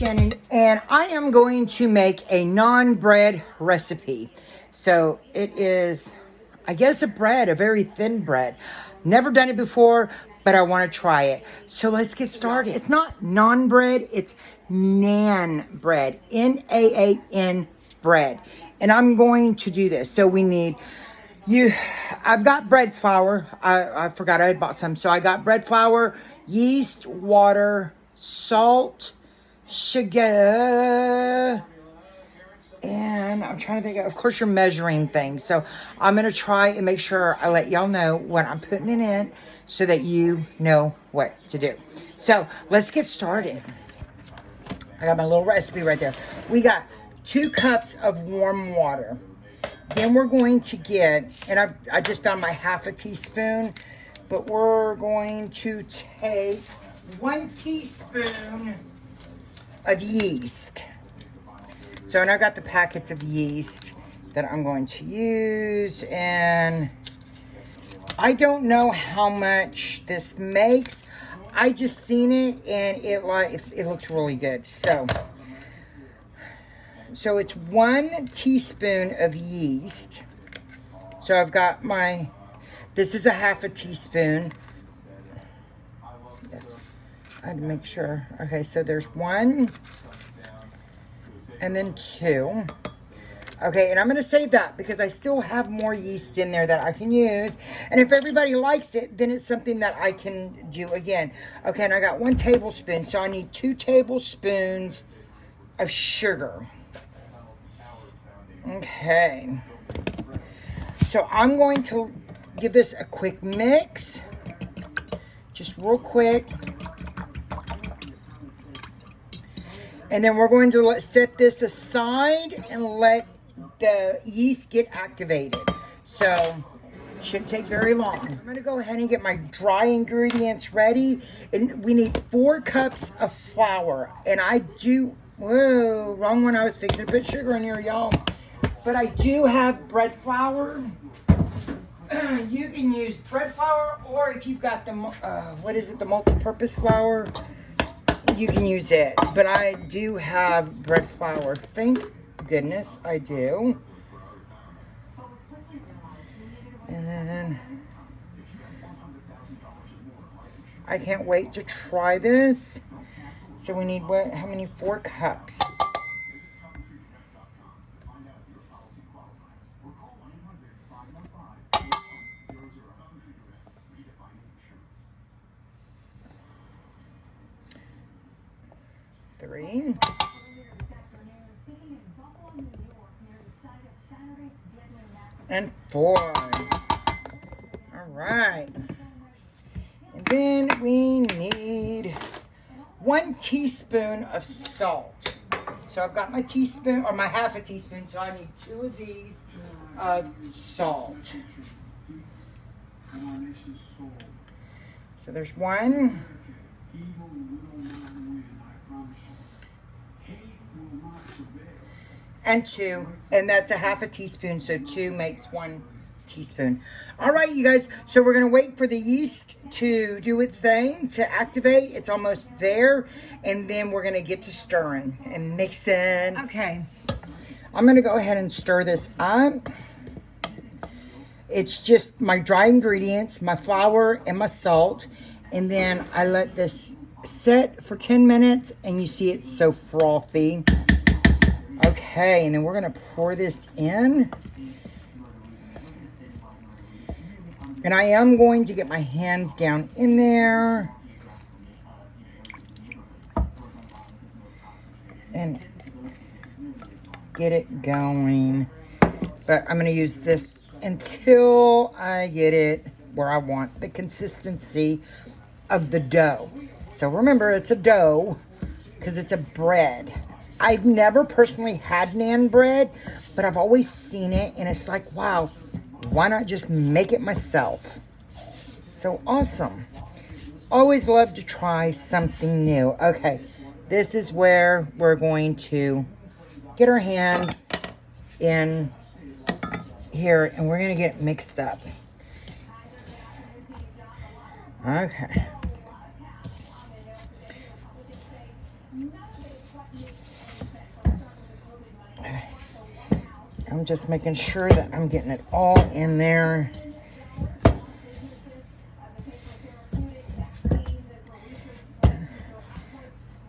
Shannon, and I am going to make a naan bread recipe. So it is, I guess, a bread, a very thin bread. Never done it before, but I want to try it. So let's get started. It's not naan bread, it's naan bread, N-A-A-N bread. And I'm going to do this. So we need, I've got bread flour. I forgot I had bought some. So I got bread flour, yeast, water, salt, sugar, and I'm trying to think of course you're measuring things. So I'm going to try and make sure I let y'all know what I'm putting it in so that you know what to do. So let's get started. I got my little recipe right there. We got 2 cups of warm water. Then we're going to get, and I just done my half a teaspoon, but we're going to take 1 teaspoon of yeast. So, and I got the packets of yeast that I'm going to use, and I don't know how much this makes. I just seen it, and it looks really good. So it's 1 teaspoon of yeast. So I've got this is a half a teaspoon. Yes, I had to make sure. Okay, so there's 1 and then 2. Okay, and I'm going to save that because I still have more yeast in there that I can use. And if everybody likes it, then it's something that I can do again. Okay, and I got 1 tablespoon, so I need 2 tablespoons of sugar. Okay, so I'm going to give this a quick mix, just real quick. And then we're going to set this aside and let the yeast get activated. So, shouldn't take very long. I'm going to go ahead and get my dry ingredients ready. And we need 4 cups of flour. And whoa, wrong one. I was fixing to put sugar in here, y'all. But I do have bread flour. You can use bread flour, or if you've got the, the multi-purpose flour, you can use it. But I do have bread flour. Thank goodness I do. And then I can't wait to try this. So we need how many? 4 cups. Three. And 4. All right. And then we need 1 teaspoon of salt. So I've got my teaspoon, or my half a teaspoon, so I need 2 of these of salt. So there's 1. And 2, and that's a half a teaspoon, so 2 makes 1 teaspoon. All right, you guys, so we're going to wait for the yeast to do its thing, to activate. It's almost there, and then we're going to get to stirring and mixing. Okay, I'm going to go ahead and stir this up. It's just my dry ingredients, my flour and my salt, and then I let this set for 10 minutes, and you see it's so frothy. Okay, and then we're going to pour this in. And I am going to get my hands down in there. And get it going. But I'm going to use this until I get it where I want the consistency of the dough. So remember, it's a dough because it's a bread. I've never personally had naan bread, but I've always seen it, and it's like, wow, why not just make it myself? So awesome. Always love to try something new. Okay, this is where we're going to get our hands in here, and we're going to get it mixed up. Okay. I'm just making sure that I'm getting it all in there.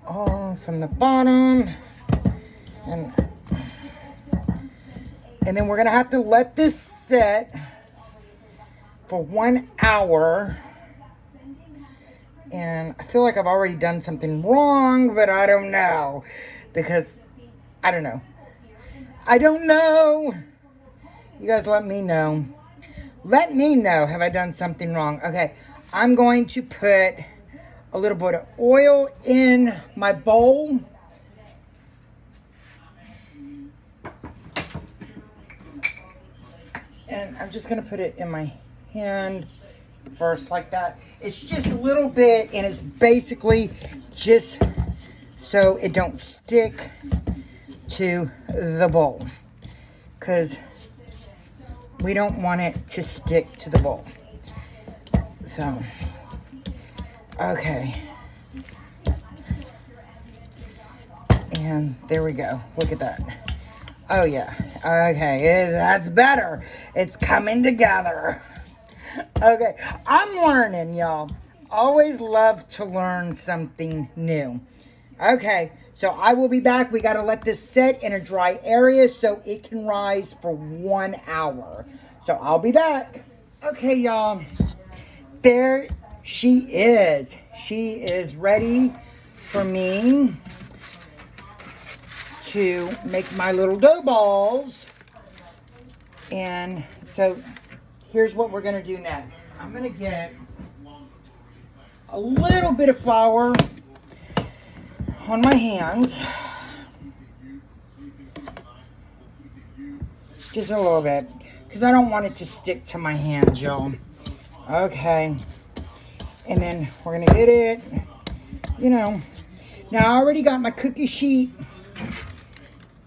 All from the bottom. And then we're going to have to let this sit for 1 hour. And I feel like I've already done something wrong, but I don't know. Because, I don't know. I don't know. You guys let me know. Let me know. Have I done something wrong? Okay. I'm going to put a little bit of oil in my bowl. And I'm just going to put it in my hand first like that. It's just a little bit, and it's basically just so it don't stick to the bowl, because we don't want it to stick to the bowl. So, okay. And there we go. Look at that. Oh, yeah. Okay, that's better. It's coming together. Okay, I'm learning, y'all. Always love to learn something new. Okay, so I will be back. We got to let this sit in a dry area so it can rise for 1 hour. So I'll be back. Okay, y'all. There she is. She is ready for me to make my little dough balls. And so here's what we're going to do next. I'm going to get a little bit of flour on my hands. Just a little bit. Because I don't want it to stick to my hands, y'all. Okay. And then we're going to get it, you know. Now I already got my cookie sheet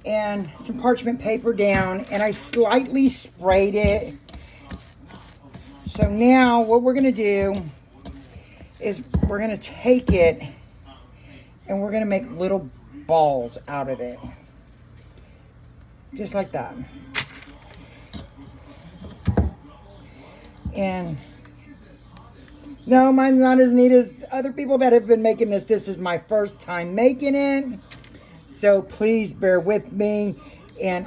and some parchment paper down. And I slightly sprayed it. So now what we're going to do is we're going to take it and we're going to make little balls out of it. Just like that. And no, mine's not as neat as other people that have been making this. This is my first time making it. So please bear with me. And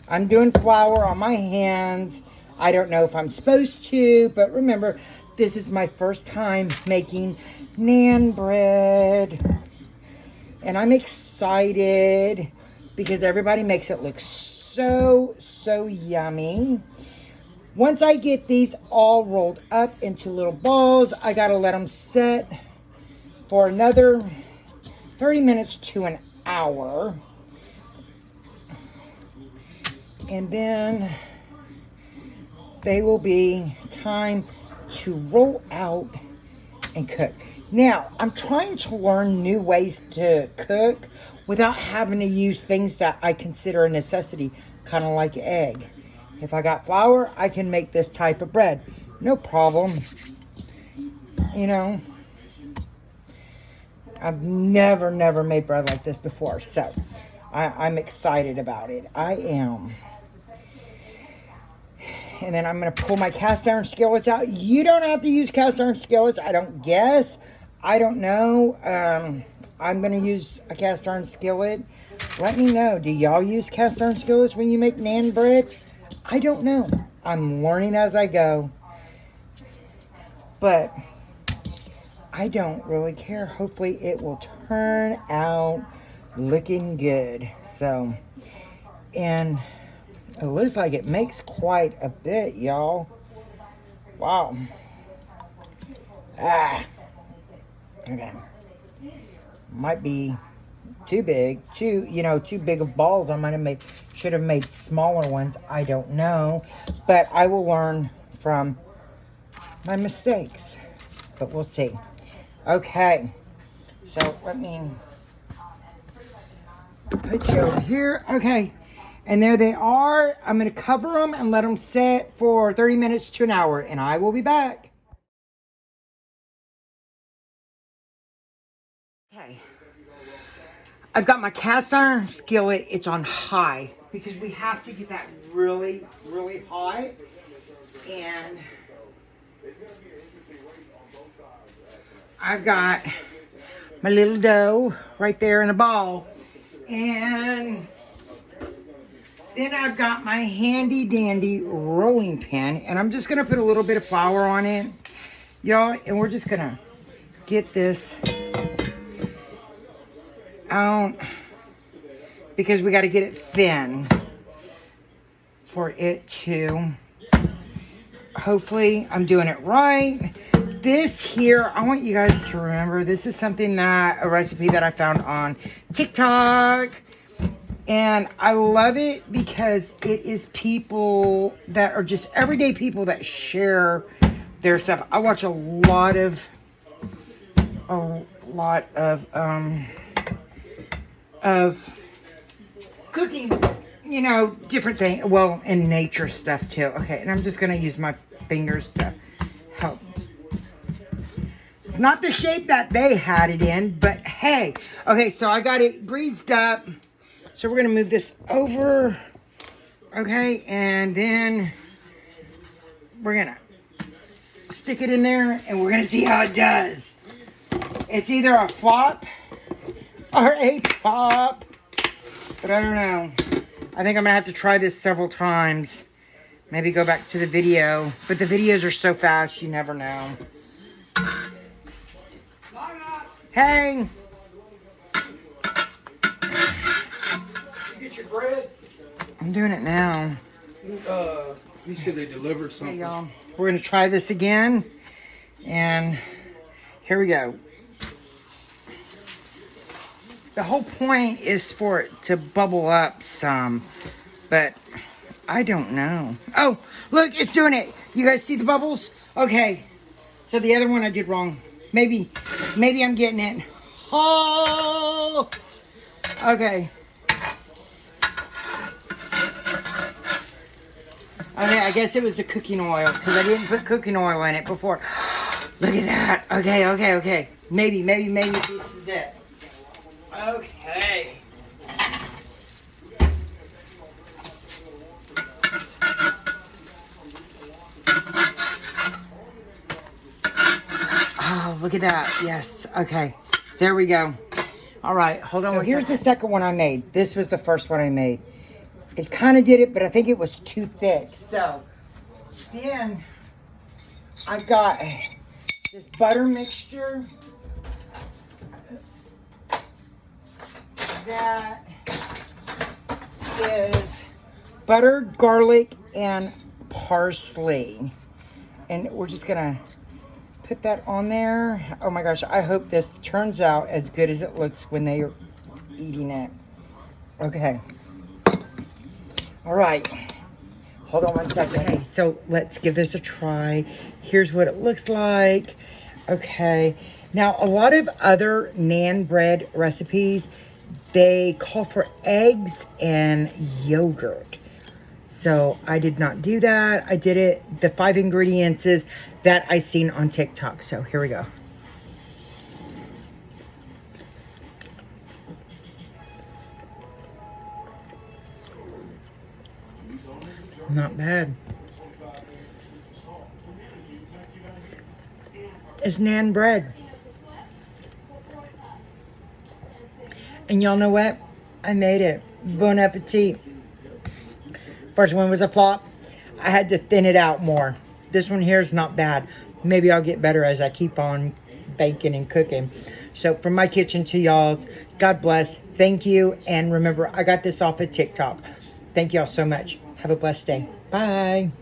I'm doing flour on my hands. I don't know if I'm supposed to, but remember, this is my first time making naan bread. And I'm excited because everybody makes it look so, so yummy. Once I get these all rolled up into little balls, I got to let them set for another 30 minutes to an hour. And then they will be time to roll out and cook. Now, I'm trying to learn new ways to cook without having to use things that I consider a necessity, kind of like egg. If I got flour, I can make this type of bread. No problem. You know, I've never made bread like this before. So, I'm excited about it. I am. And then I'm going to pull my cast iron skillets out. You don't have to use cast iron skillets, I don't guess. I don't know. I'm going to use a cast iron skillet. Let me know. Do y'all use cast iron skillets when you make naan bread? I don't know. I'm learning as I go. But I don't really care. Hopefully it will turn out looking good. So, and it looks like it makes quite a bit, y'all. Wow. Okay. Might be too big. Too big of balls. Should have made smaller ones. I don't know. But I will learn from my mistakes. But we'll see. Okay. So let me put you over here. Okay. And there they are. I'm going to cover them and let them sit for 30 minutes to an hour. And I will be back. Okay. I've got my cast iron skillet. It's on high. because we have to get that really, really hot. And I've got my little dough right there in a ball. And then I've got my handy dandy rolling pin. And I'm just going to put a little bit of flour on it, y'all. And we're just going to get this out because we got to get it thin for it to, hopefully I'm doing it right. This here, I want you guys to remember, this is something a recipe that I found on TikTok. And I love it because it is people that are just everyday people that share their stuff. I watch a lot of cooking, you know, different things. Well, and nature stuff too. Okay, and I'm just going to use my fingers to help. It's not the shape that they had it in, but hey. Okay, so I got it greased up. So we're going to move this over. Okay, and then we're going to stick it in there and we're going to see how it does. It's either a flop or a pop, but I don't know. I think I'm going to have to try this several times. Maybe go back to the video, but the videos are so fast, you never know. Hey! Get your bread. I'm doing it now. You said they delivered something. Hey, y'all. We're going to try this again. And here we go. The whole point is for it to bubble up some. But I don't know. Oh, look, it's doing it. You guys see the bubbles? Okay. So the other one I did wrong. Maybe I'm getting it. Oh! Okay. Okay, I guess it was the cooking oil because I didn't put cooking oil in it before. Look at that. Okay. Maybe this is it. Okay. Oh, look at that. Yes. Okay. There we go. All right. Hold on. So here's the second one I made. This was the first one I made. It kind of did it, but I think it was too thick. So then I got this butter mixture. Oops. That is butter, garlic, and parsley. And we're just going to put that on there. Oh my gosh, I hope this turns out as good as it looks when they are eating it. Okay. All right. Hold on one second. Okay, so let's give this a try. Here's what it looks like. Okay. Now, a lot of other naan bread recipes, they call for eggs and yogurt. So I did not do that. I did it, the 5 ingredients is that I seen on TikTok. So here we go. Not bad. It's naan bread. And y'all know what? I made it. Bon appetit. First one was a flop. I had to thin it out more. This one here is not bad. Maybe I'll get better as I keep on baking and cooking. So from my kitchen to y'all's, God bless. Thank you. And remember, I got this off of TikTok. Thank y'all so much. Have a blessed day. Bye.